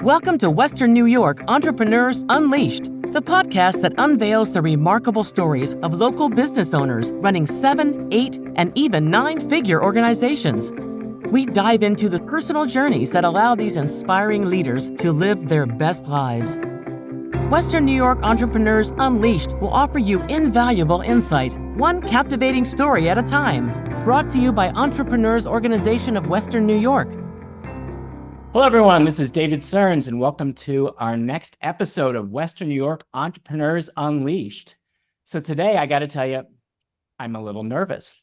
Welcome to Western New York Entrepreneurs Unleashed, the podcast that unveils the remarkable stories of local business owners running 7, 8, and even 9-figure organizations. We dive into the personal journeys that allow these inspiring leaders to live their best lives. Western New York Entrepreneurs Unleashed will offer you invaluable insight, one captivating story at a time. Brought to you by Entrepreneurs Organization of Western New York. Hello, everyone. This is David Searns, and welcome to our next episode of Western New York Entrepreneurs Unleashed. So today, I got to tell you, I'm a little nervous.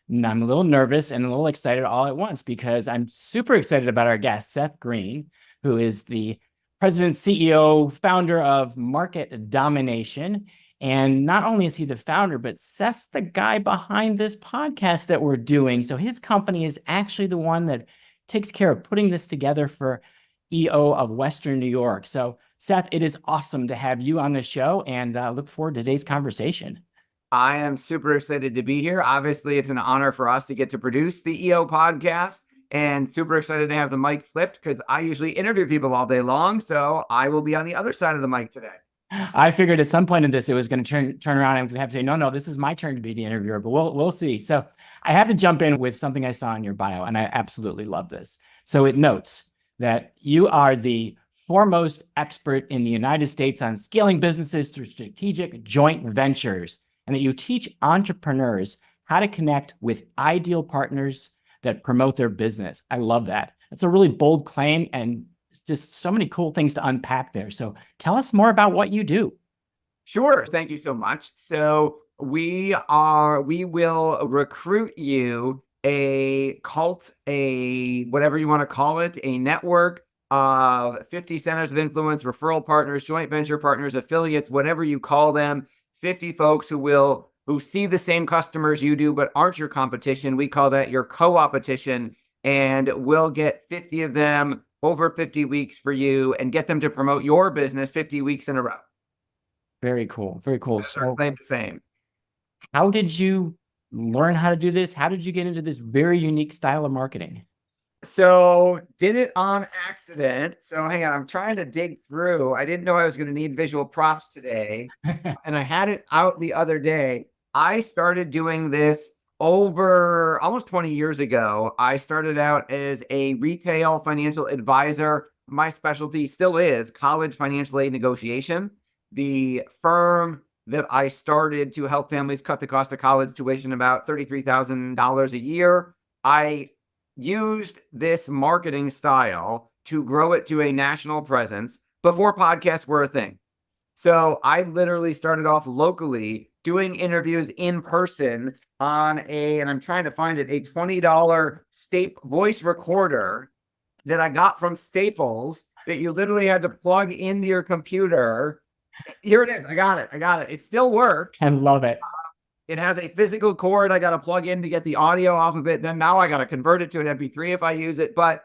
And I'm a little nervous and a little excited all at once because I'm super excited about our guest, Seth Greene, who is the president, CEO, founder of Market Domination. And not only is he the founder, but Seth's the guy behind this podcast that we're doing. So his company is actually the one that takes care of putting this together for EO of Western New York. So Seth, it is awesome to have you on the show and look forward to today's conversation. I am super excited to be here. Obviously, it's an honor for us to get to produce the EO podcast and super excited to have the mic flipped because I usually interview people all day long. So I will be on the other side of the mic today. I figured at some point in this, it was going to turn around and have to say, no, this is my turn to be the interviewer, but we'll see. So I have to jump in with something I saw in your bio, and I absolutely love this. So it notes that you are the foremost expert in the United States on scaling businesses through strategic joint ventures, and that you teach entrepreneurs how to connect with ideal partners that promote their business. I love that. That's a really bold claim, and just so many cool things to unpack there. So tell us more about what you do. Sure. Thank you so much. So we will recruit you a cult, a whatever you want to call it, a network of 50 centers of influence, referral partners, joint venture partners, affiliates, whatever you call them, 50 folks who see the same customers you do, but aren't your competition. We call that your co-opetition, and we'll get 50 of them over 50 weeks for you and get them to promote your business 50 weeks in a row. Very cool. Very cool. That's our claim to fame. How did you learn how to do this? How did you get into this very unique style of marketing? So did it on accident. So hang on, I'm trying to dig through. I didn't know I was going to need visual props today. And I had it out the other day. I started doing this over almost 20 years ago. I started out as a retail financial advisor. My specialty still is college financial aid negotiation. The firm that I started to help families cut the cost of college tuition about $33,000 a year. I used this marketing style to grow it to a national presence before podcasts were a thing. So I literally started off locally doing interviews in person on and I'm trying to find it, a $20 voice recorder that I got from Staples that you literally had to plug into your computer. Here it is. I got it. It still works. I love it. It has a physical cord I got to plug in to get the audio off of it. Then now I got to convert it to an MP3 if I use it. But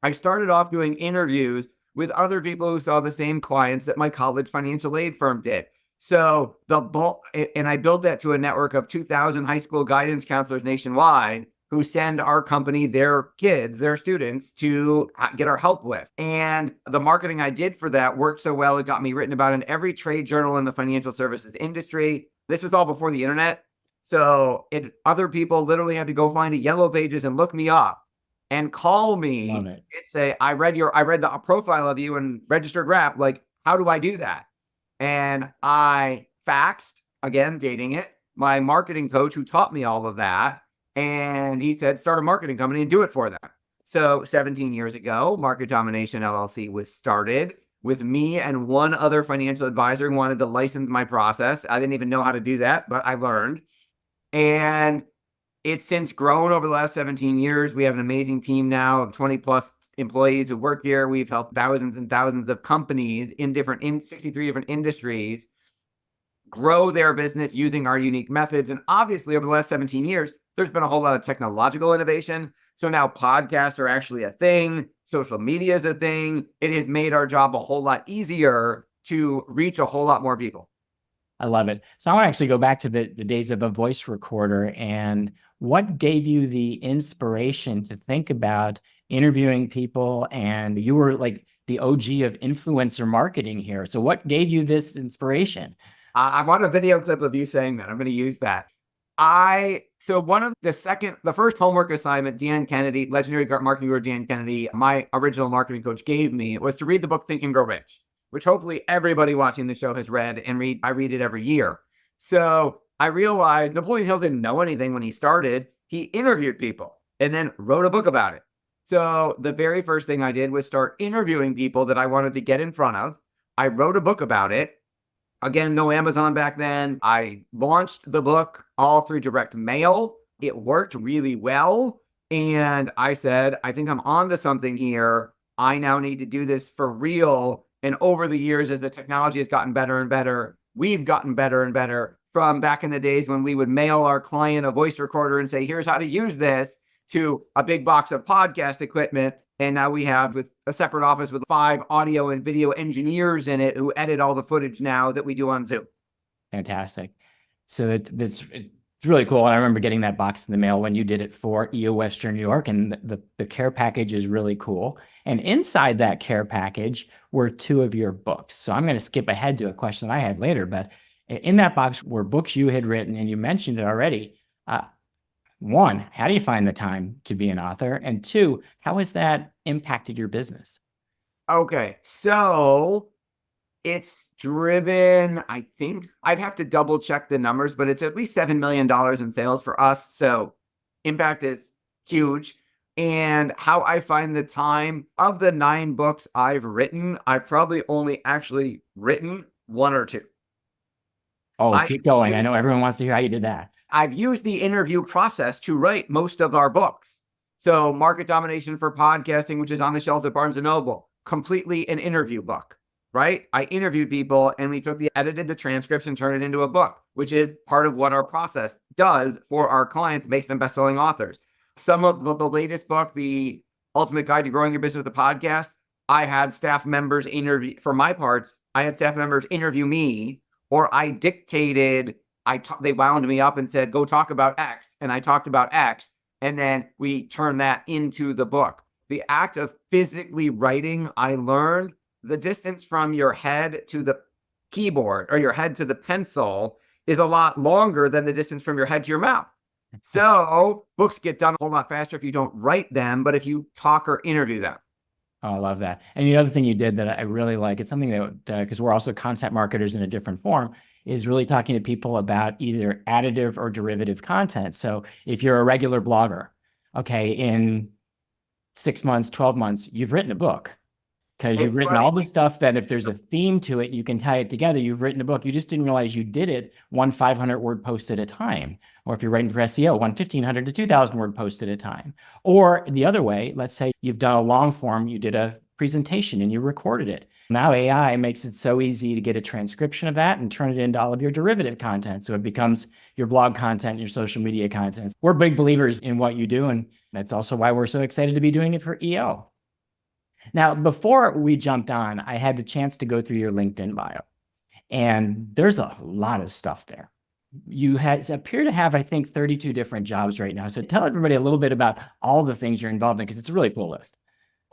I started off doing interviews with other people who saw the same clients that my college financial aid firm did. So and I built that to a network of 2,000 high school guidance counselors nationwide who send our company their kids, their students, to get our help with. And the marketing I did for that worked so well, it got me written about in every trade journal in the financial services industry. This was all before the internet. So other people literally had to go find a Yellow Pages and look me up and call me and say, I read the profile of you and registered rep. Like, how do I do that? And I faxed, again, dating it, my marketing coach who taught me all of that. And he said, start a marketing company and do it for them. So 17 years ago, Market Domination LLC was started with me and one other financial advisor who wanted to license my process. I didn't even know how to do that, but I learned. And it's since grown over the last 17 years. We have an amazing team now of 20 plus employees who work here. We've helped thousands and thousands of companies in 63 different industries grow their business using our unique methods. And obviously over the last 17 years, there's been a whole lot of technological innovation. So now podcasts are actually a thing. Social media is a thing. It has made our job a whole lot easier to reach a whole lot more people. I love it. So I want to actually go back to the days of a voice recorder and what gave you the inspiration to think about interviewing people. And you were like the OG of influencer marketing here. So what gave you this inspiration? I want a video clip of you saying that. I'm going to use that. So one of the first homework assignment, Dan Kennedy, legendary marketing guru Dan Kennedy, my original marketing coach gave me was to read the book Think and Grow Rich, which hopefully everybody watching the show has read and I read it every year. So I realized Napoleon Hill didn't know anything when he started. He interviewed people and then wrote a book about it. So the very first thing I did was start interviewing people that I wanted to get in front of. I wrote a book about it. Again, no Amazon back then. I launched the book all through direct mail. It worked really well. And I said, I think I'm onto something here. I now need to do this for real. And over the years, as the technology has gotten better and better, we've gotten better and better. From back in the days when we would mail our client a voice recorder and say, here's how to use this, to a big box of podcast equipment. And now we have with a separate office with 5 audio and video engineers in it who edit all the footage now that we do on Zoom. Fantastic. So it's really cool. I remember getting that box in the mail when you did it for EO Western New York, and the care package is really cool. And inside that care package were 2 of your books. So I'm going to skip ahead to a question I had later, but in that box were books you had written, and you mentioned it already. 1, how do you find the time to be an author? And 2, how has that impacted your business? Okay, so it's driven, I think I'd have to double check the numbers, but it's at least $7 million in sales for us. So impact is huge. And how I find the time, of the 9 books I've written, I've probably only actually written 1 or 2. Oh, keep going. I know everyone wants to hear how you did that. I've used the interview process to write most of our books. So Market Domination for Podcasting, which is on the shelf at Barnes & Noble, completely an interview book, right? I interviewed people and we edited the transcripts and turned it into a book, which is part of what our process does for our clients, makes them best-selling authors. Some of the latest book, The Ultimate Guide to Growing Your Business with a Podcast, I had staff members interview, for my parts, I had staff members interview me, or I dictated, they wound me up and said, go talk about X. And I talked about X. And then we turned that into the book. The act of physically writing, I learned the distance from your head to the keyboard or your head to the pencil is a lot longer than the distance from your head to your mouth. So books get done a whole lot faster if you don't write them, but if you talk or interview them. Oh, I love that. And the other thing you did that I really like, it's something that, because we're also content marketers in a different form, is really talking to people about either additive or derivative content. So if you're a regular blogger, okay, in 6 months, 12 months, you've written a book because you've written all the stuff that if there's a theme to it, you can tie it together. You've written a book. You just didn't realize you did it one 500-word post at a time. Or if you're writing for SEO, one 1,500 to 2,000-word post at a time. Or the other way, let's say you've done a long form, you did a presentation and you recorded it. Now AI makes it so easy to get a transcription of that and turn it into all of your derivative content. So it becomes your blog content, your social media content. We're big believers in what you do. And that's also why we're so excited to be doing it for EO. Now, before we jumped on, I had the chance to go through your LinkedIn bio. And there's a lot of stuff there. You appear to have, I think, 32 different jobs right now. So tell everybody a little bit about all the things you're involved in, because it's a really cool list.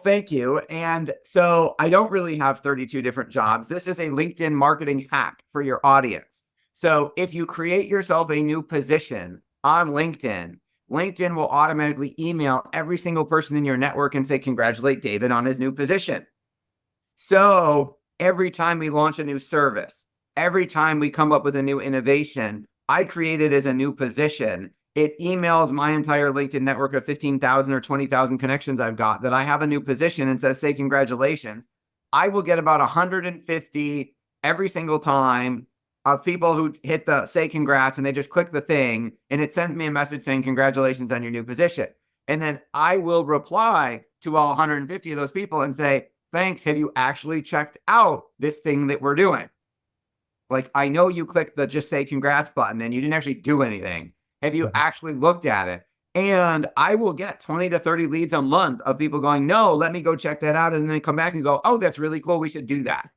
Thank you. And so I don't really have 32 different jobs. This is a LinkedIn marketing hack for your audience. So if you create yourself a new position on LinkedIn, LinkedIn will automatically email every single person in your network and say, congratulate David on his new position. So every time we launch a new service, every time we come up with a new innovation, I create it as a new position. It emails my entire LinkedIn network of 15,000 or 20,000 connections I've got that I have a new position and says, say congratulations. I will get about 150 every single time of people who hit the say congrats and they just click the thing and it sends me a message saying congratulations on your new position. And then I will reply to all 150 of those people and say, thanks, have you actually checked out this thing that we're doing? Like, I know you clicked the just say congrats button and you didn't actually do anything. Have you actually looked at it? And I will get 20 to 30 leads a month of people going, no, let me go check that out. And then come back and go, oh, that's really cool. We should do that.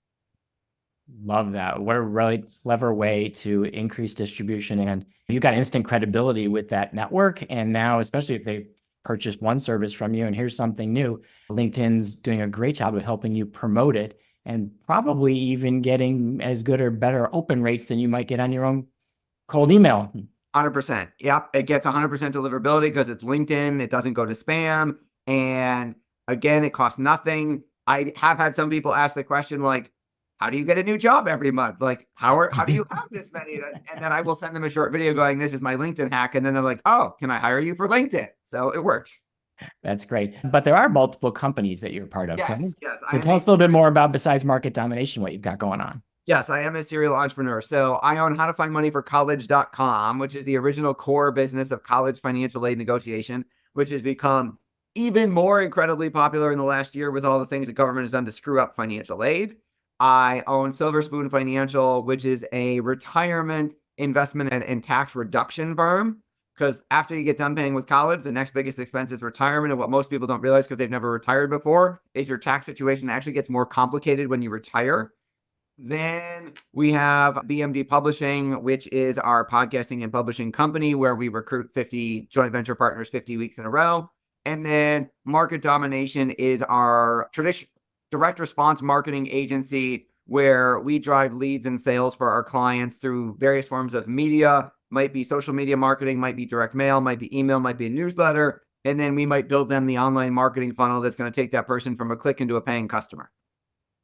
Love that. What a really clever way to increase distribution. And you've got instant credibility with that network. And now, especially if they purchased one service from you and here's something new. LinkedIn's doing a great job of helping you promote it and probably even getting as good or better open rates than you might get on your own cold email. 100%. Yep. It gets 100% deliverability because it's LinkedIn. It doesn't go to spam. And again, it costs nothing. I have had some people ask the question, like, how do you get a new job every month? Like, how do you have this many? And then I will send them a short video going, this is my LinkedIn hack. And then they're like, oh, can I hire you for LinkedIn? So it works. That's great. But there are multiple companies that you're part of. Yes. So tell us a little bit more about, besides market domination, what you've got going on. Yes, I am a serial entrepreneur. So I own howtofindmoneyforcollege.com, which is the original core business of college financial aid negotiation, which has become even more incredibly popular in the last year with all the things the government has done to screw up financial aid. I own Silver Spoon Financial, which is a retirement investment and tax reduction firm. Because after you get done paying with college, the next biggest expense is retirement. And what most people don't realize because they've never retired before is your tax situation actually gets more complicated when you retire. Then we have BMD Publishing, which is our podcasting and publishing company where we recruit 50 joint venture partners 50 weeks in a row. And then Market Domination is our direct response marketing agency where we drive leads and sales for our clients through various forms of media. Might be social media marketing, might be direct mail, might be email, might be a newsletter. And then we might build them the online marketing funnel that's going to take that person from a click into a paying customer.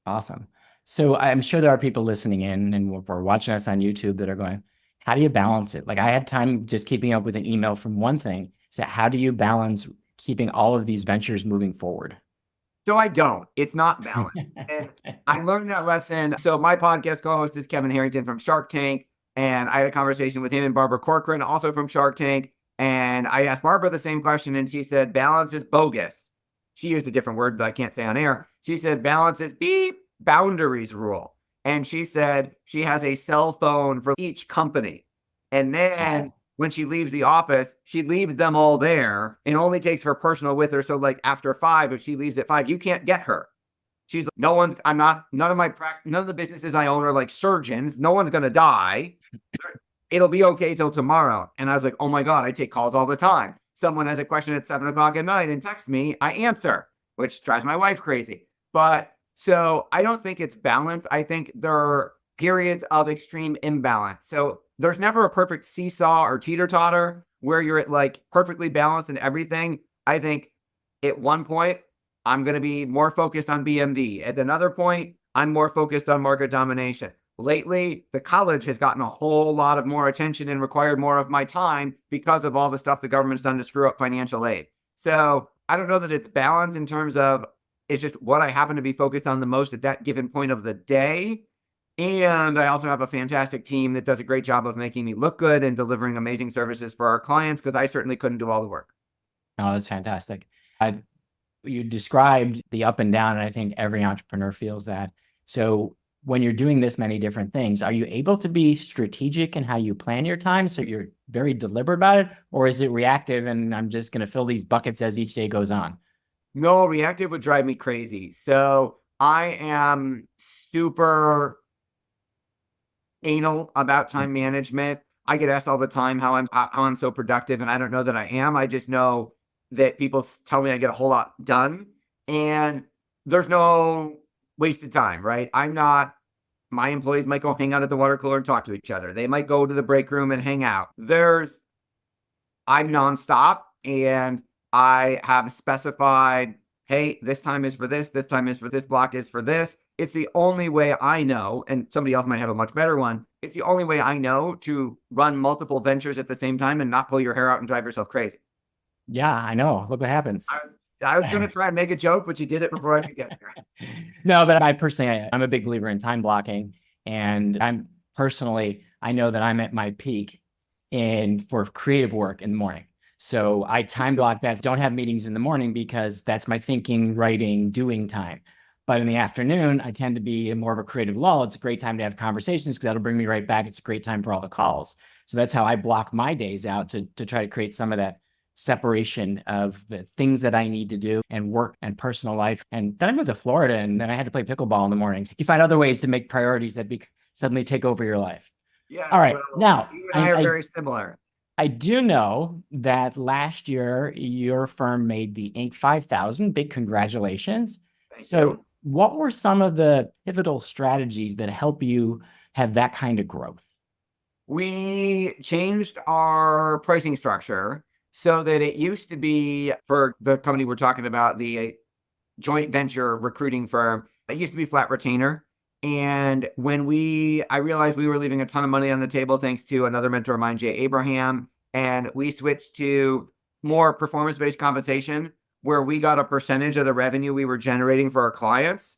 Awesome. So I'm sure there are people listening in and or watching us on YouTube that are going, how do you balance it? Like I had time just keeping up with an email from one thing. So how do you balance keeping all of these ventures moving forward? So I don't. It's not balanced. And I learned that lesson. So my podcast co-host is Kevin Harrington from Shark Tank. And I had a conversation with him and Barbara Corcoran, also from Shark Tank. And I asked Barbara the same question and she said, balance is bogus. She used a different word that I can't say on air. She said, balance is beep. Boundaries rule. And she said she has a cell phone for each company. And then when she leaves the office, she leaves them all there and only takes her personal with her. So like after 5, if she leaves at 5, you can't get her. She's like, none of the businesses I own are like surgeons. No one's going to die. It'll be okay till tomorrow. And I was like, oh my God, I take calls all the time. Someone has a question at 7:00 at night and texts me, I answer, which drives my wife crazy. But so I don't think it's balanced. I think there are periods of extreme imbalance. So there's never a perfect seesaw or teeter-totter where you're at like perfectly balanced in everything. I think at one point, I'm going to be more focused on BMD. At another point, I'm more focused on market domination. Lately, the college has gotten a whole lot of more attention and required more of my time because of all the stuff the government's done to screw up financial aid. So I don't know that it's balanced in terms of it's just what I happen to be focused on the most at that given point of the day. And I also have a fantastic team that does a great job of making me look good and delivering amazing services for our clients because I certainly couldn't do all the work. Oh, that's fantastic. You described the up and down, and I think every entrepreneur feels that. So when you're doing this many different things, are you able to be strategic in how you plan your time? So you're very deliberate about it, or is it reactive and I'm just going to fill these buckets as each day goes on? No, reactive would drive me crazy. So I am super anal about time management. I get asked all the time how I'm so productive, and I don't know that I am. I just know that people tell me I get a whole lot done, and there's no wasted time, right? My employees might go hang out at the water cooler and talk to each other. They might go to the break room and hang out. I'm nonstop, and I have specified, hey, this time is for this time is for this, block is for this. It's the only way I know, and somebody else might have a much better one. It's the only way I know to run multiple ventures at the same time and not pull your hair out and drive yourself crazy. Yeah, I know. Look what happens. I was going to try and make a joke, but you did it before I could get there. No, but I'm a big believer in time blocking. And I know that I'm at my peak for creative work in the morning. So I time block that. Don't have meetings in the morning because that's my thinking, writing, doing time. But in the afternoon, I tend to be in more of a creative lull. It's a great time to have conversations because that'll bring me right back. It's a great time for all the calls. So that's how I block my days out to try to create some of that separation of the things that I need to do and work and personal life. And then I moved to Florida and then I had to play pickleball in the morning. You find other ways to make priorities that suddenly take over your life. Yes. All right. Well, now, you and I are very similar. I do know that last year your firm made the Inc. 5000. Big congratulations. Thank So, you. what were some of the pivotal strategies that help you have that kind of growth? We changed our pricing structure so that it used to be for the company we're talking about, the joint venture recruiting firm. It used to be flat retainer. And when I realized we were leaving a ton of money on the table, thanks to another mentor of mine, Jay Abraham, and we switched to more performance-based compensation, where we got a percentage of the revenue we were generating for our clients.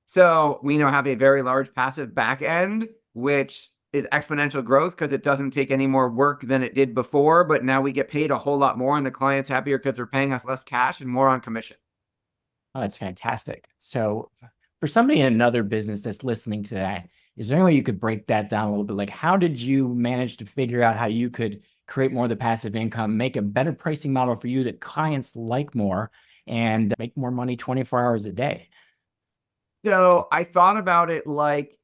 So we now have a very large passive back end, which is exponential growth because it doesn't take any more work than it did before. But now we get paid a whole lot more, and the client's happier because they're paying us less cash and more on commission. Oh, that's fantastic. So, for somebody in another business that's listening to that, is there any way you could break that down a little bit? Like, how did you manage to figure out how you could create more of the passive income, make a better pricing model for you that clients like more, and make more money 24 hours a day? So I thought about it like,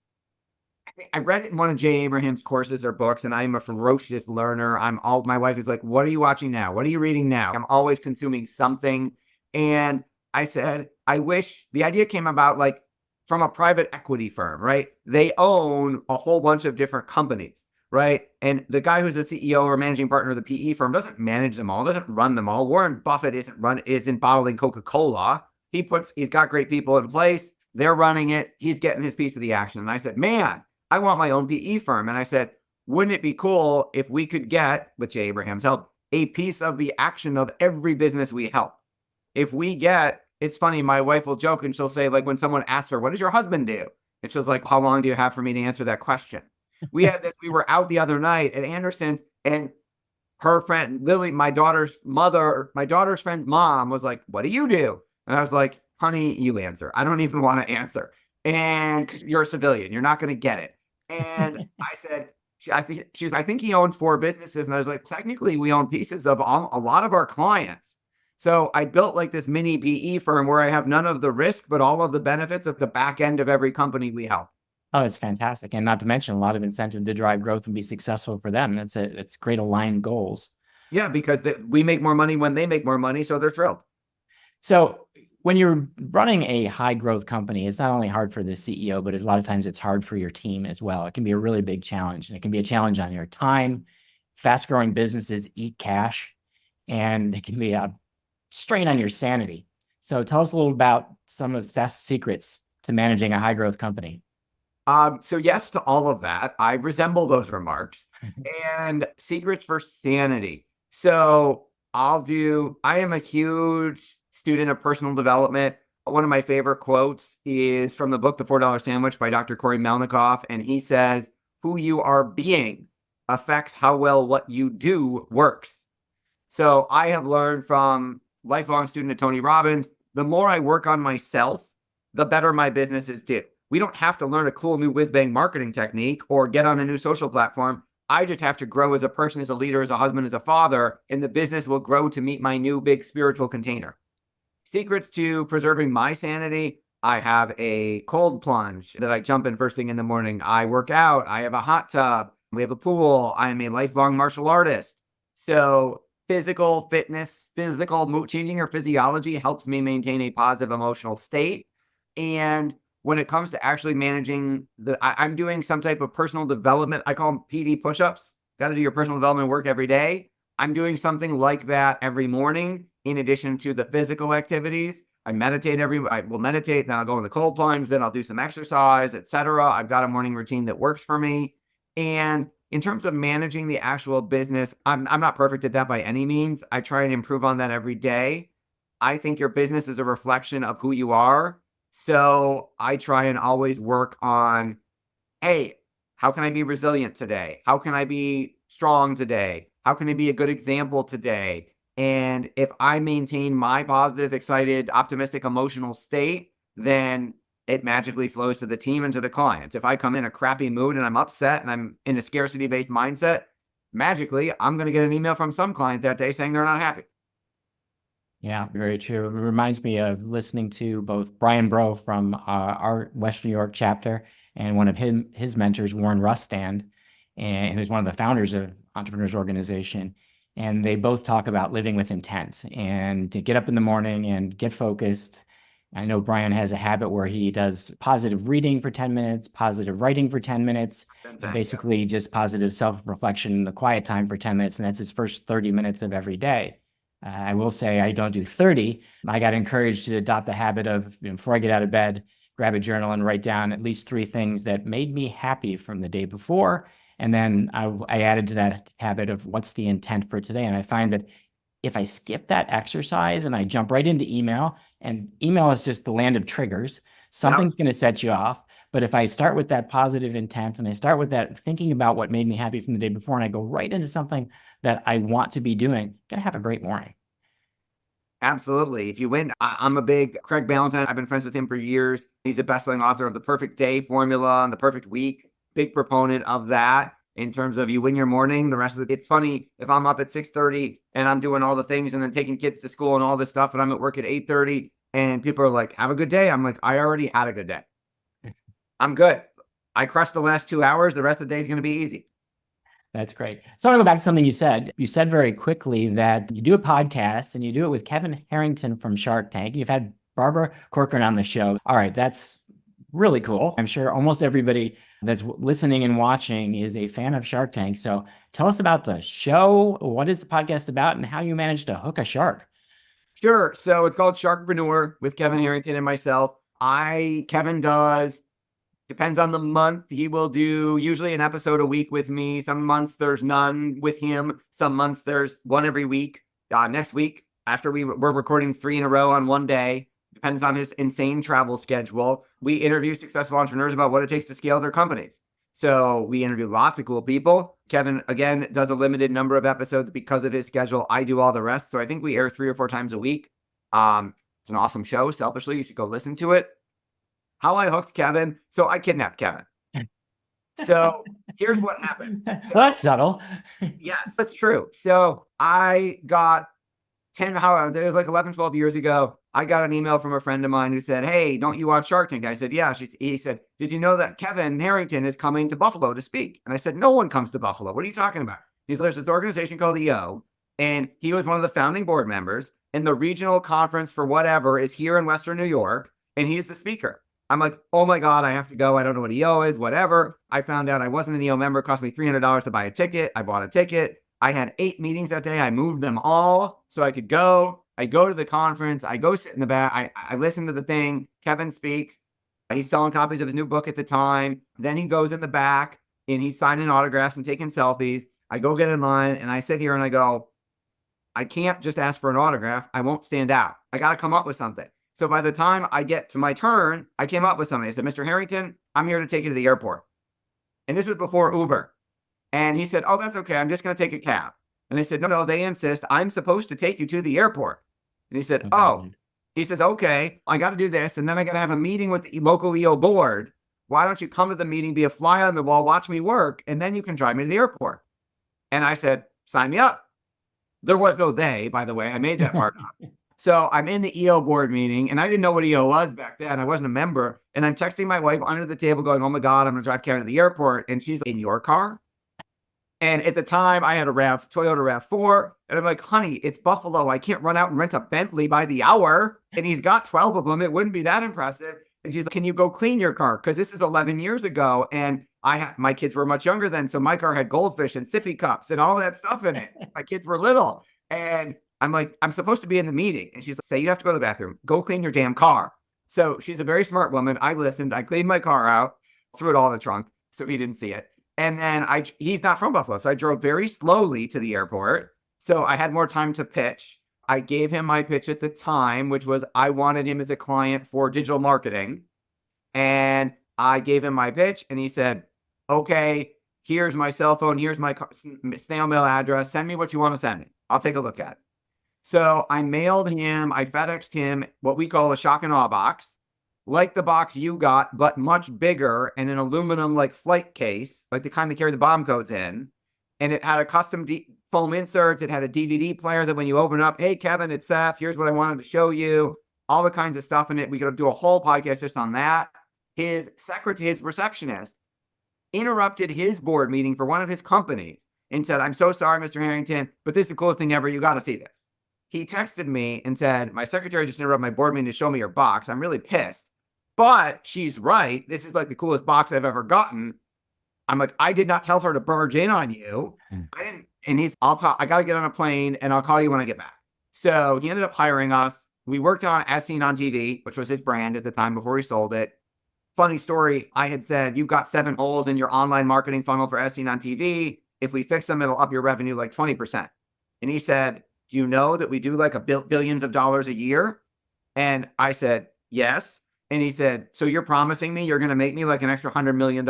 I read it in one of Jay Abraham's courses or books, and I'm a ferocious learner. My wife is like, what are you watching now? What are you reading now? I'm always consuming something. And I said, I wish the idea came about like from a private equity firm, right? They own a whole bunch of different companies, right? And the guy who's the CEO or managing partner of the PE firm doesn't manage them all, doesn't run them all. Warren Buffett isn't bottling Coca-Cola. He's got great people in place. They're running it. He's getting his piece of the action. And I said, man, I want my own PE firm. And I said, wouldn't it be cool if we could get, with Jay Abraham's help, a piece of the action of every business we help? If we get, it's funny, my wife will joke and she'll say, like, when someone asks her, what does your husband do? And she's like, how long do you have for me to answer that question? We were out the other night at Anderson's, and her friend, Lily, my daughter's friend's mom was like, what do you do? And I was like, honey, you answer. I don't even want to answer. And you're a civilian. You're not going to get it. And I said, I think he owns 4 businesses. And I was like, technically, we own pieces of a lot of our clients. So I built like this mini PE firm where I have none of the risk, but all of the benefits of the back end of every company we help. Oh, it's fantastic. And not to mention a lot of incentive to drive growth and be successful for them. It's great aligned goals. Yeah, because we make more money when they make more money. So they're thrilled. So when you're running a high growth company, it's not only hard for the CEO, but a lot of times it's hard for your team as well. It can be a really big challenge, and it can be a challenge on your time. Fast growing businesses eat cash, and it can be a strain on your sanity. So tell us a little about some of Seth's secrets to managing a high growth company. So yes to all of that. I resemble those remarks. And secrets for sanity. So I am a huge student of personal development. One of my favorite quotes is from the book, The $4 Sandwich by Dr. Corey Melnikoff. And he says, who you are being affects how well what you do works. So I have learned from lifelong student of Tony Robbins, the more I work on myself, the better my businesses do. We don't have to learn a cool new whiz-bang marketing technique or get on a new social platform. I just have to grow as a person, as a leader, as a husband, as a father, and the business will grow to meet my new big spiritual container. Secrets to preserving my sanity. I have a cold plunge that I jump in first thing in the morning. I work out. I have a hot tub. We have a pool. I am a lifelong martial artist. So physical fitness, changing your physiology helps me maintain a positive emotional state. And when it comes to actually managing I'm doing some type of personal development. I call them PD push-ups. Got to do your personal development work every day. I'm doing something like that every morning, in addition to the physical activities. I will meditate, then I'll go in the cold plunge, then I'll do some exercise, etc. I've got a morning routine that works for me. And in terms of managing the actual business, I'm not perfect at that by any means. I try and improve on that every day. I think your business is a reflection of who you are. So I try and always work on, hey, how can I be resilient today? How can I be strong today? How can I be a good example today? And if I maintain my positive, excited, optimistic, emotional state, then it magically flows to the team and to the clients. If I come in a crappy mood and I'm upset and I'm in a scarcity-based mindset, magically, I'm going to get an email from some client that day saying they're not happy. Yeah, very true. It reminds me of listening to both Brian Bro from our Western New York chapter and one of his mentors, Warren Rustand, and who's one of the founders of Entrepreneurs Organization. And they both talk about living with intent and to get up in the morning and get focused. I know Brian has a habit where he does positive reading for 10 minutes, positive writing for 10 minutes, and basically just positive self-reflection in the quiet time for 10 minutes. And that's his first 30 minutes of every day. I will say I don't do 30. I got encouraged to adopt the habit of, before I get out of bed, grab a journal and write down at least 3 things that made me happy from the day before. And then I added to that habit of what's the intent for today. And I find that if I skip that exercise and I jump right into email, and email is just the land of triggers, something's going to set you off. But if I start with that positive intent and I start with that thinking about what made me happy from the day before, and I go right into something that I want to be doing, I'm going to have a great morning. Absolutely. If you win, I'm a big Craig Ballantyne. I've been friends with him for years. He's a best-selling author of The Perfect Day Formula and The Perfect Week. Big proponent of that in terms of you win your morning. The rest of it's funny if I'm up at 6:30 and I'm doing all the things and then taking kids to school and all this stuff, and I'm at work at 8:30 and people are like, have a good day. I'm like, I already had a good day. I'm good. I crushed the last 2 hours. The rest of the day is going to be easy. That's great. So I want to go back to something you said. You said very quickly that you do a podcast and you do it with Kevin Harrington from Shark Tank. You've had Barbara Corcoran on the show. All right, that's really cool. I'm sure almost everybody that's listening and watching is a fan of Shark Tank. So tell us about the show. What is the podcast about and how you managed to hook a shark? Sure. So it's called Sharkpreneur with Kevin Harrington and myself. Kevin does, depends on the month. He will do usually an episode a week with me. Some months there's none with him. Some months there's one every week. Next week, after we're recording 3 in a row on one day, depends on his insane travel schedule. We interview successful entrepreneurs about what it takes to scale their companies. So we interview lots of cool people. Kevin, again, does a limited number of episodes because of his schedule. I do all the rest. So I think we air 3 or 4 times a week. It's an awesome show. Selfishly, you should go listen to it. How I hooked Kevin. So I kidnapped Kevin. So here's what happened. So, well, that's subtle. Yes, that's true. So I got it was like 11, 12 years ago. I got an email from a friend of mine who said, hey, don't you watch Shark Tank? I said, yeah. He said, did you know that Kevin Harrington is coming to Buffalo to speak? And I said, no one comes to Buffalo. What are you talking about? There's this organization called EO, and he was one of the founding board members, and the regional conference for whatever is here in Western New York, and he's the speaker. I'm like, oh my God, I have to go. I don't know what EO is, whatever. I found out I wasn't an EO member. It cost me $300 to buy a ticket. I bought a ticket. I had 8 meetings that day. I moved them all so I could go. I go to the conference. I go sit in the back. I listen to the thing. Kevin speaks. He's selling copies of his new book at the time. Then he goes in the back and he's signing autographs and taking selfies. I go get in line and I sit here and I go, I can't just ask for an autograph. I won't stand out. I got to come up with something. So by the time I get to my turn, I came up with something. I said, Mr. Harrington, I'm here to take you to the airport. And this was before Uber. And he said, oh, that's okay. I'm just going to take a cab. And they said, no, they insist. I'm supposed to take you to the airport. And he said, he says, okay, I got to do this. And then I got to have a meeting with the local EO board. Why don't you come to the meeting, be a fly on the wall, watch me work, and then you can drive me to the airport. And I said, sign me up. There was no they, by the way. I made that part up. So I'm in the EO board meeting, and I didn't know what EO was back then. I wasn't a member. And I'm texting my wife under the table going, oh my God, I'm going to drive Karen to the airport. And she's in your car? And at the time, I had a Toyota RAV4. And I'm like, honey, it's Buffalo. I can't run out and rent a Bentley by the hour. And he's got 12 of them. It wouldn't be that impressive. And she's like, can you go clean your car? Because this is 11 years ago. And my kids were much younger then. So my car had goldfish and sippy cups and all that stuff in it. My kids were little. And I'm like, I'm supposed to be in the meeting. And she's like, say you have to go to the bathroom. Go clean your damn car. So she's a very smart woman. I listened. I cleaned my car out, threw it all in the trunk so he didn't see it. And then he's not from Buffalo. So I drove very slowly to the airport. So I had more time to pitch. I gave him my pitch at the time, which was I wanted him as a client for digital marketing. And I gave him my pitch and he said, okay, here's my cell phone. Here's my snail mail address. Send me what you want to send me. I'll take a look at it. So I mailed him, I FedExed him what we call a shock and awe box, like the box you got, but much bigger and an aluminum like flight case, like the kind they carry the bomb codes in. And it had a custom foam inserts. It had a DVD player that when you open it up, hey, Kevin, it's Seth. Here's what I wanted to show you. All the kinds of stuff in it. We could do a whole podcast just on that. His receptionist, interrupted his board meeting for one of his companies and said, I'm so sorry, Mr. Harrington, but this is the coolest thing ever. You got to see this. He texted me and said, my secretary just interrupted my board meeting to show me your box. I'm really pissed, but she's right. This is like the coolest box I've ever gotten. I'm like, I did not tell her to barge in on you. I didn't. And I got to get on a plane and I'll call you when I get back. So he ended up hiring us. We worked on As Seen on TV, which was his brand at the time before he sold it. Funny story. I had said, you've got 7 holes in your online marketing funnel for As Seen on TV. If we fix them, it'll up your revenue like 20%. And he said, do you know that we do like billions of dollars a year? And I said, yes. And he said, so you're promising me you're going to make me like an extra $100 million?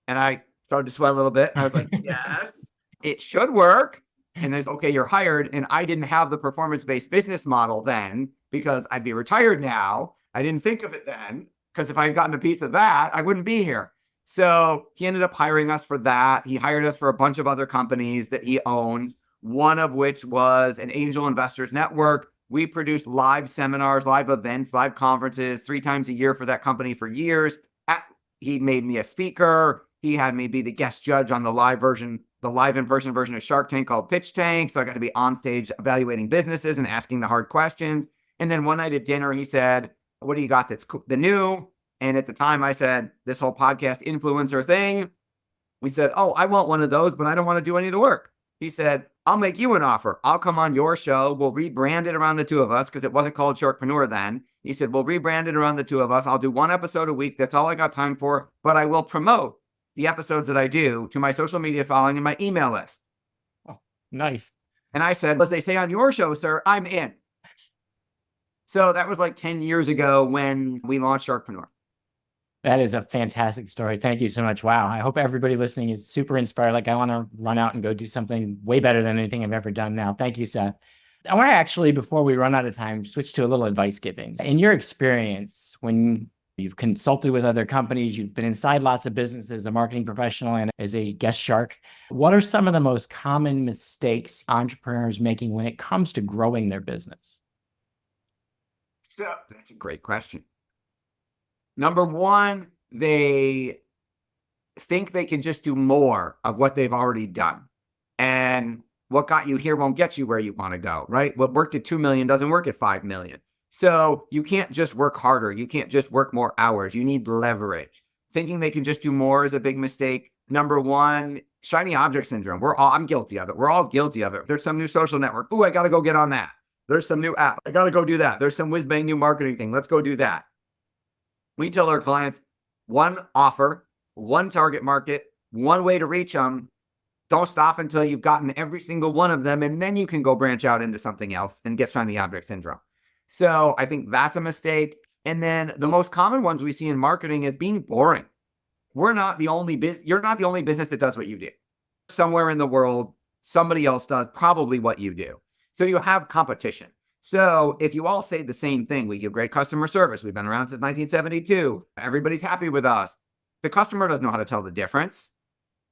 And I started to sweat a little bit. I was like, yes, it should work. And then, okay, you're hired. And I didn't have the performance-based business model then because I'd be retired now. I didn't think of it then because if I had gotten a piece of that, I wouldn't be here. So he ended up hiring us for that. He hired us for a bunch of other companies that he owns, one of which was an angel investors network. We produced live seminars, live events, live conferences 3 times a year for that company for years. He made me a speaker. He had me be the guest judge on the live in-person version of Shark Tank called Pitch Tank. So I got to be on stage evaluating businesses and asking the hard questions. And then one night at dinner, he said, what do you got that's the new? And at the time I said, this whole podcast influencer thing. We said, oh, I want one of those, but I don't want to do any of the work. He said, I'll make you an offer. I'll come on your show. We'll rebrand it around the 2 of us because it wasn't called Sharkpreneur then. He said, we'll rebrand it around the 2 of us. I'll do 1 episode a week. That's all I got time for. But I will promote the episodes that I do to my social media following and my email list. Oh, nice. And I said, as they say on your show, sir, I'm in. So that was like 10 years ago when we launched Sharkpreneur. That is a fantastic story. Thank you so much. Wow. I hope everybody listening is super inspired. Like I want to run out and go do something way better than anything I've ever done now. Thank you, Seth. I want to actually, before we run out of time, switch to a little advice giving. In your experience, when you've consulted with other companies, you've been inside lots of businesses as a marketing professional and as a guest shark, what are some of the most common mistakes entrepreneurs making when it comes to growing their business? So that's a great question. Number one, they think they can just do more of what they've already done. And what got you here won't get you where you want to go, right? What worked at 2 million doesn't work at 5 million. So you can't just work harder. You can't just work more hours. You need leverage. Thinking they can just do more is a big mistake. Number one, shiny object syndrome. I'm guilty of it. We're all guilty of it. There's some new social network. Ooh, I got to go get on that. There's some new app. I got to go do that. There's some whiz-bang new marketing thing. Let's go do that. We tell our clients 1 offer, 1 target market, 1 way to reach them. Don't stop until you've gotten every single one of them. And then you can go branch out into something else and get shiny object syndrome. So I think that's a mistake. And then the most common ones we see in marketing is being boring. You're not the only business that does what you do. Somewhere in the world, somebody else does probably what you do. So you have competition. So if you all say the same thing, we give great customer service. We've been around since 1972. Everybody's happy with us. The customer doesn't know how to tell the difference.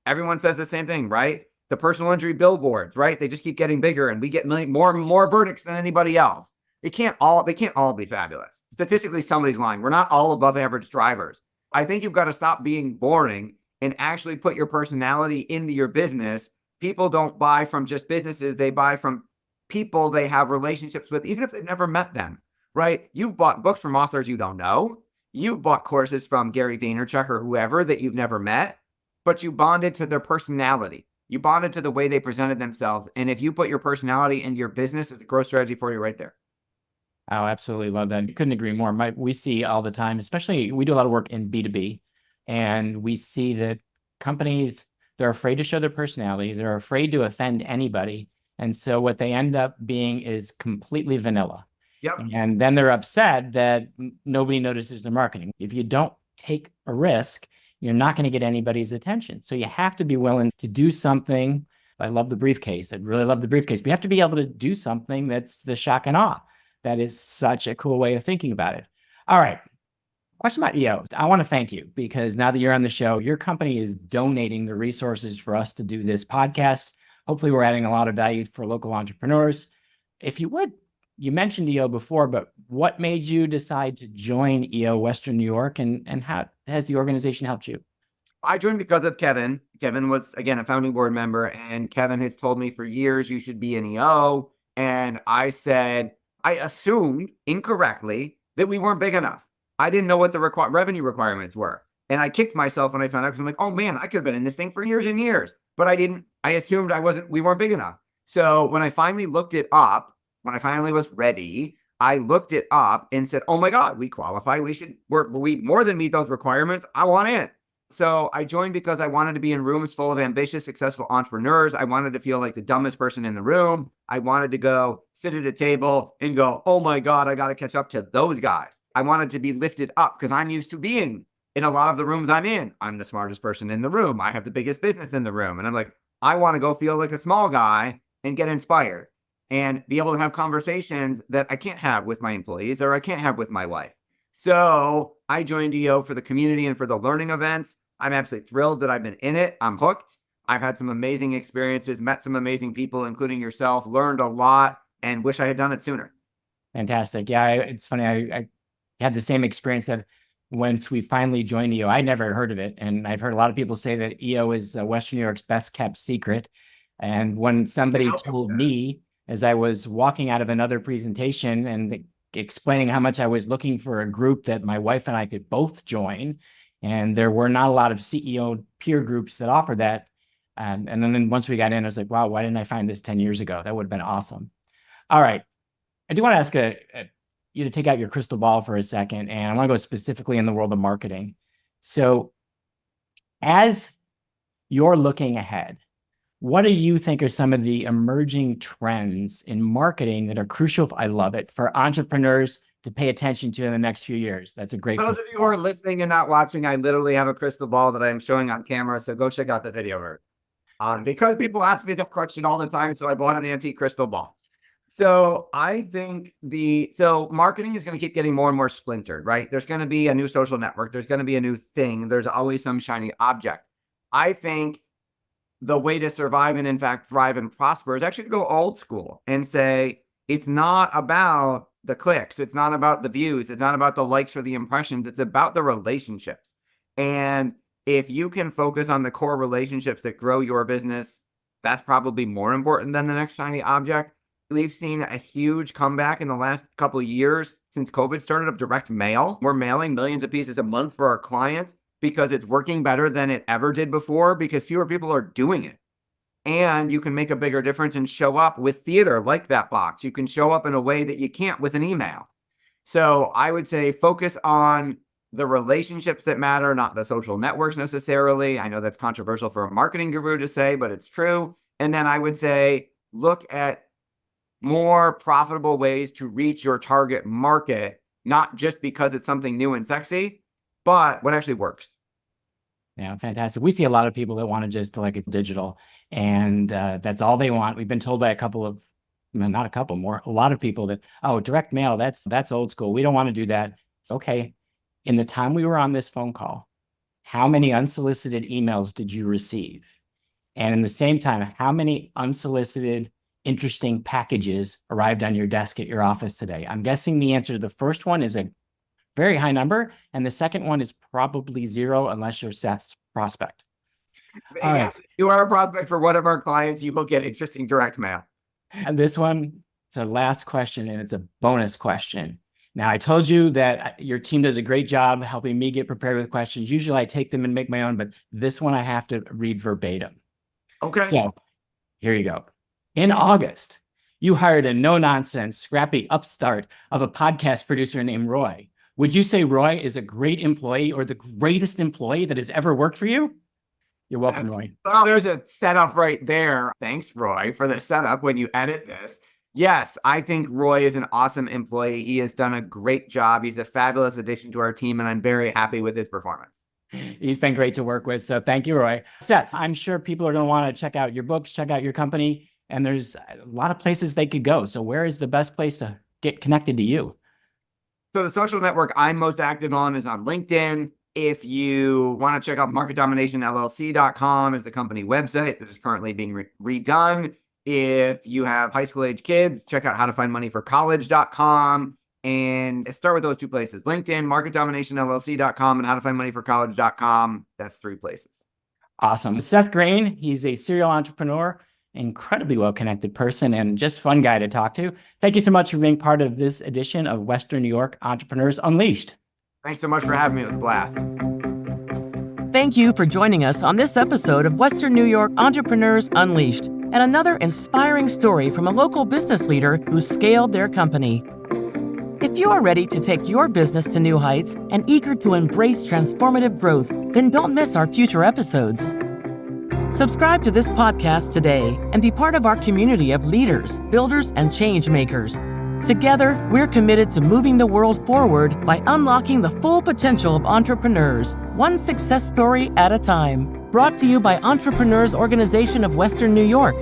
Everyone says the same thing, right? The personal injury billboards, right? They just keep getting bigger and we get more verdicts than anybody else. They can't all be fabulous. Statistically, somebody's lying. We're not all above average drivers. I think you've got to stop being boring and actually put your personality into your business. People don't buy from just businesses. They buy from people they have relationships with, even if they've never met them, right? You've bought books from authors you don't know. You've bought courses from Gary Vaynerchuk or whoever that you've never met, but you bonded to their personality. You bonded to the way they presented themselves. And if you put your personality into your business, it's a growth strategy for you right there. Oh, absolutely love that. Couldn't agree more. We see all the time, especially we do a lot of work in B2B, and we see that companies, they're afraid to show their personality. They're afraid to offend anybody. And so what they end up being is completely vanilla. Yep. And then they're upset that nobody notices their marketing. If you don't take a risk, you're not going to get anybody's attention. So you have to be willing to do something. I love the briefcase. I really love the briefcase. But you have to be able to do something that's the shock and awe. That is such a cool way of thinking about it. All right. Question about EO. I want to thank you because now that you're on the show, your company is donating the resources for us to do this podcast. Hopefully we're adding a lot of value for local entrepreneurs. If you would, you mentioned EO before, but what made you decide to join EO Western New York and how has the organization helped you? I joined because of Kevin. Kevin was, again, a founding board member, and Kevin has told me for years you should be an EO. And I said, I assumed incorrectly that we weren't big enough. I didn't know what the revenue requirements were. And I kicked myself when I found out because I'm like, oh man, I could have been in this thing for years and years. But I didn't. I assumed we weren't big enough. So when I finally looked it up, when I finally was ready, I looked it up and said, oh my God, we qualify. We more than meet those requirements. I want in. So I joined because I wanted to be in rooms full of ambitious, successful entrepreneurs. I wanted to feel like the dumbest person in the room. I wanted to go sit at a table and go, oh my God, I got to catch up to those guys. I wanted to be lifted up because I'm used to being in a lot of the rooms I'm in. I'm the smartest person in the room. I have the biggest business in the room. And I'm like, I want to go feel like a small guy and get inspired and be able to have conversations that I can't have with my employees or I can't have with my wife. So I joined EO for the community and for the learning events. I'm absolutely thrilled that I've been in it. I'm hooked. I've had some amazing experiences, met some amazing people, including yourself, learned a lot, and wish I had done it sooner. Fantastic. Yeah, it's funny. I had the same experience that once we finally joined EO, I never heard of it. And I've heard a lot of people say that EO is Western New York's best kept secret. And when somebody told me as I was walking out of another presentation and explaining how much I was looking for a group that my wife and I could both join, and there were not a lot of CEO peer groups that offer that. And then once we got in, I was like, wow, why didn't I find this 10 years ago? That would have been awesome. All right. I do want to ask you to take out your crystal ball for a second, and I want to go specifically in the world of marketing. So as you're looking ahead, what do you think are some of the emerging trends in marketing that are crucial? I love it, for entrepreneurs to pay attention to in the next few years. That's a great For those of you who are listening and not watching, I literally have a crystal ball that I'm showing on camera. So go check out the video. Because people ask me that question all the time. So I bought an antique crystal ball. So I think marketing is going to keep getting more and more splintered, right? There's going to be a new social network. There's going to be a new thing. There's always some shiny object. I think the way to survive and in fact thrive and prosper is actually to go old school and say, it's not about the clicks. It's not about the views. It's not about the likes or the impressions. It's about the relationships. And if you can focus on the core relationships that grow your business, that's probably more important than the next shiny object. We've seen a huge comeback in the last couple of years since COVID started of direct mail. We're mailing millions of pieces a month for our clients because it's working better than it ever did before because fewer people are doing it. And you can make a bigger difference and show up with theater like that box. You can show up in a way that you can't with an email. So I would say focus on the relationships that matter, not the social networks necessarily. I know that's controversial for a marketing guru to say, but it's true. And then I would say look at more profitable ways to reach your target market, not just because it's something new and sexy, but what actually works. Yeah, fantastic. We see a lot of people that want to just like it's digital, and that's all they want. We've been told by a lot of people that, oh, direct mail, that's old school. We don't want to do that. It's okay. In the time we were on this phone call, how many unsolicited emails did you receive? And in the same time, how many unsolicited interesting packages arrived on your desk at your office today? I'm guessing the answer to the first one is a very high number, and the second one is probably zero unless you're Seth's prospect. All yes, right. You are a prospect for one of our clients. You will get interesting direct mail. And this one, it's our last question, and it's a bonus question. Now, I told you that your team does a great job helping me get prepared with questions. Usually I take them and make my own, but this one I have to read verbatim. Okay. So here you go. In August, you hired a no-nonsense, scrappy upstart of a podcast producer named Roy. Would you say Roy is a great employee or the greatest employee that has ever worked for you? You're welcome, Roy. Oh, there's a setup right there. Thanks, Roy, for the setup when you edit this. Yes, I think Roy is an awesome employee. He has done a great job. He's a fabulous addition to our team, and I'm very happy with his performance. He's been great to work with. So thank you, Roy. Seth, I'm sure people are going to want to check out your books, check out your company, and there's a lot of places they could go. So where is the best place to get connected to you? So the social network I'm most active on is on LinkedIn. If you want to check out marketdominationllc.com is the company website that is currently being redone. If you have high school age kids, check out howtofindmoneyforcollege.com. And start with those two places: LinkedIn, marketdominationllc.com, and howtofindmoneyforcollege.com. That's 3 places. Awesome. Seth Greene, he's a serial entrepreneur, incredibly well-connected person, and just fun guy to talk to. Thank you so much for being part of this edition of Western New York Entrepreneurs Unleashed. Thanks so much for having me. It was a blast. Thank you for joining us on this episode of Western New York Entrepreneurs Unleashed, and another inspiring story from a local business leader who scaled their company. If you are ready to take your business to new heights and eager to embrace transformative growth, then don't miss our future episodes. Subscribe to this podcast today and be part of our community of leaders, builders, and change makers. Together, we're committed to moving the world forward by unlocking the full potential of entrepreneurs, one success story at a time. Brought to you by Entrepreneurs Organization of Western New York.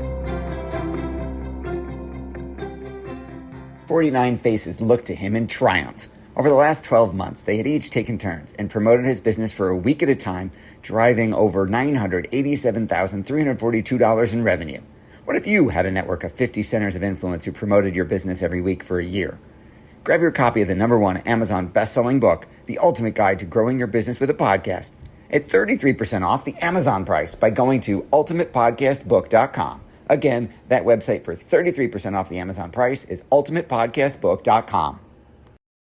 49 faces looked to him in triumph. Over the last 12 months, they had each taken turns and promoted his business for a week at a time, driving over $987,342 in revenue. What if you had a network of 50 centers of influence who promoted your business every week for a year? Grab your copy of the #1 Amazon best-selling book, The Ultimate Guide to Growing Your Business with a Podcast, at 33% off the Amazon price by going to ultimatepodcastbook.com. Again, that website for 33% off the Amazon price is ultimatepodcastbook.com.